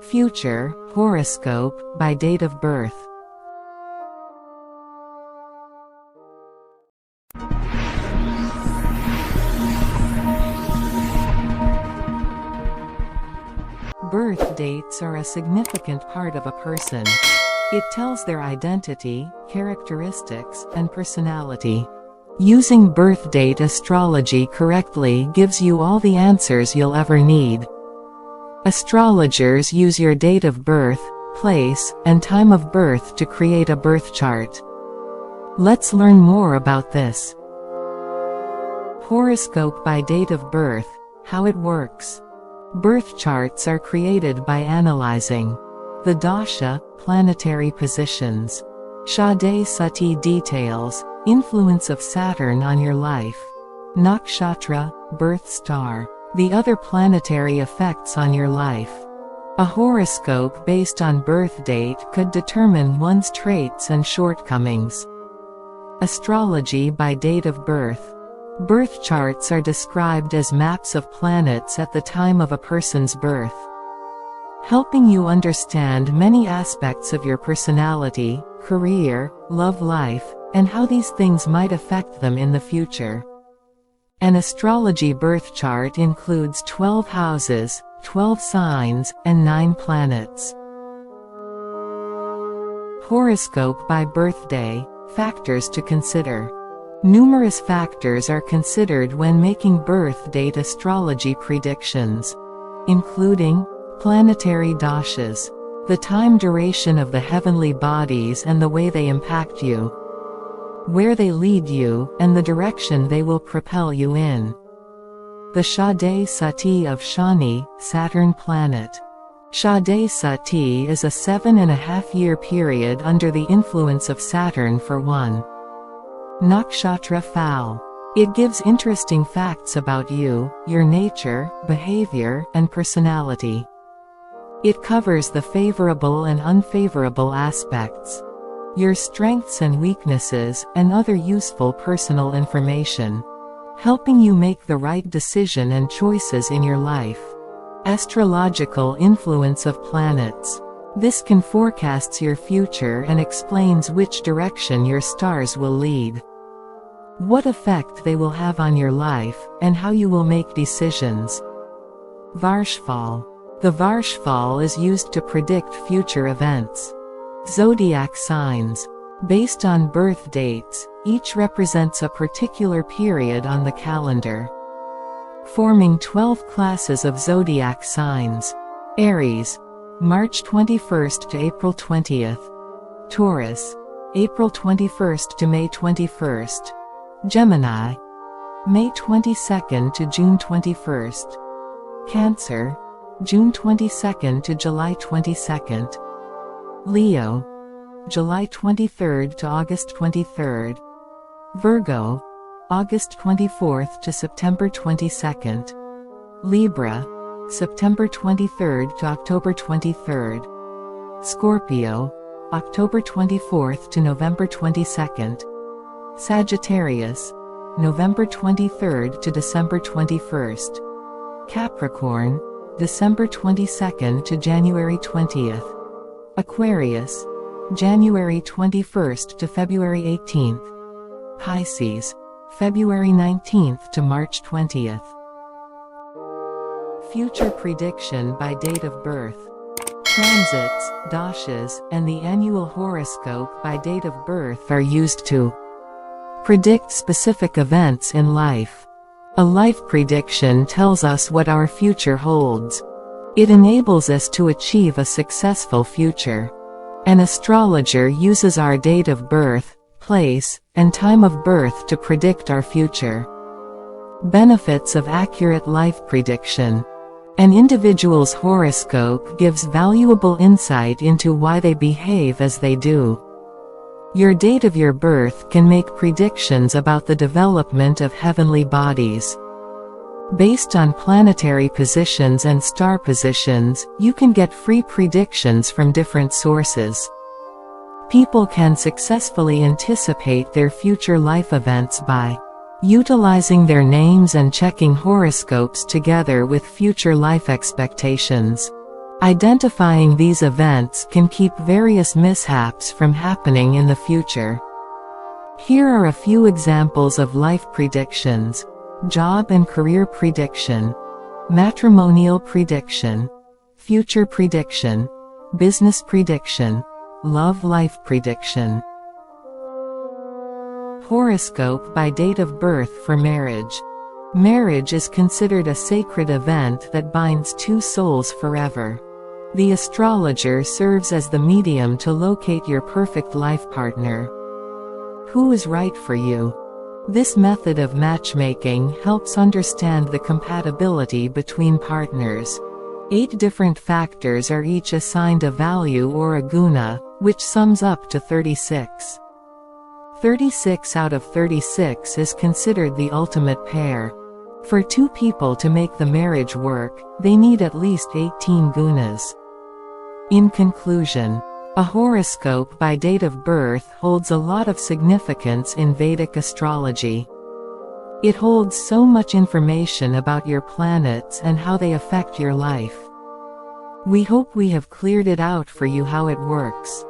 Future horoscope by date of birth. Birth dates are a significant part of a person. It tells their identity, characteristics, and personality. Using birth date astrology correctly gives you all the answers you'll ever need. Astrologers use your date of birth, place, and time of birth to create a birth chart. Let's learn more about this. Horoscope by date of birth, how it works. Birth charts are created by analyzing the dasha, planetary positions, Shade Sati details, influence of Saturn on your life, nakshatra, birth star, the other planetary effects on your life. A horoscope based on birth date could determine one's traits and shortcomings. Astrology by date of birth. Birth charts are described as maps of planets at the time of a person's birth, helping you understand many aspects of your personality, career, love life, and how these things might affect them in the future. An astrology birth chart includes 12 houses, 12 signs, and 9 planets. Horoscope by birthday, factors to consider. Numerous factors are considered when making birth date astrology predictions, including planetary dashas, the time duration of the heavenly bodies and the way they impact you, where they lead you, and the direction they will propel you in. The Shade Sati of Shani, Saturn planet. Shade Sati is a 7.5-year period under the influence of Saturn for one nakshatra Phal. It gives interesting facts about you, your nature, behavior, and personality. It covers the favorable and unfavorable aspects, your strengths and weaknesses, and other useful personal information, helping you make the right decision and choices in your life. Astrological influence of planets. This can forecast your future and explains which direction your stars will lead, what effect they will have on your life, and how you will make decisions. Varshfal. The Varshfal is used to predict future events. Zodiac signs. Based on birth dates, each represents a particular period on the calendar, forming 12 classes of zodiac signs. Aries, March 21st to April 20th. Taurus, April 21st to May 21st. Gemini, May 22nd to June 21st. Cancer, June 22nd to July 22nd. Leo, July 23rd to August 23rd. Virgo, August 24th to September 22nd. Libra, September 23rd to October 23rd. Scorpio, October 24th to November 22nd. Sagittarius, November 23rd to December 21st. Capricorn, December 22nd to January 20th. Aquarius, January 21st to February 18th. Pisces, February 19th to March 20th. Future prediction by date of birth. Transits, dashas, and the annual horoscope by date of birth are used to predict specific events in life. A life prediction tells us what our future holds. It enables us to achieve a successful future. An astrologer uses our date of birth, place, and time of birth to predict our future. Benefits of accurate life prediction. An individual's horoscope gives valuable insight into why they behave as they do. Your date of your birth can make predictions about the development of heavenly bodies. Based on planetary positions and star positions, you can get free predictions from different sources. People can successfully anticipate their future life events by utilizing their names and checking horoscopes together with future life expectations. Identifying these events can keep various mishaps from happening in the future. Here are a few examples of life predictions: job and career prediction, matrimonial prediction, future prediction, business prediction, love life prediction. Horoscope by date of birth for marriage. Marriage is considered a sacred event that binds two souls forever. The astrologer serves as the medium to locate your perfect life partner. Who is right for you? This method of matchmaking helps understand the compatibility between partners. 8 different factors are each assigned a value or a guna, which sums up to 36. 36 out of 36 is considered the ultimate pair. For two people to make the marriage work, they need at least 18 gunas. In conclusion, a horoscope by date of birth holds a lot of significance in Vedic astrology. It holds so much information about your planets and how they affect your life. We hope we have cleared it out for you how it works.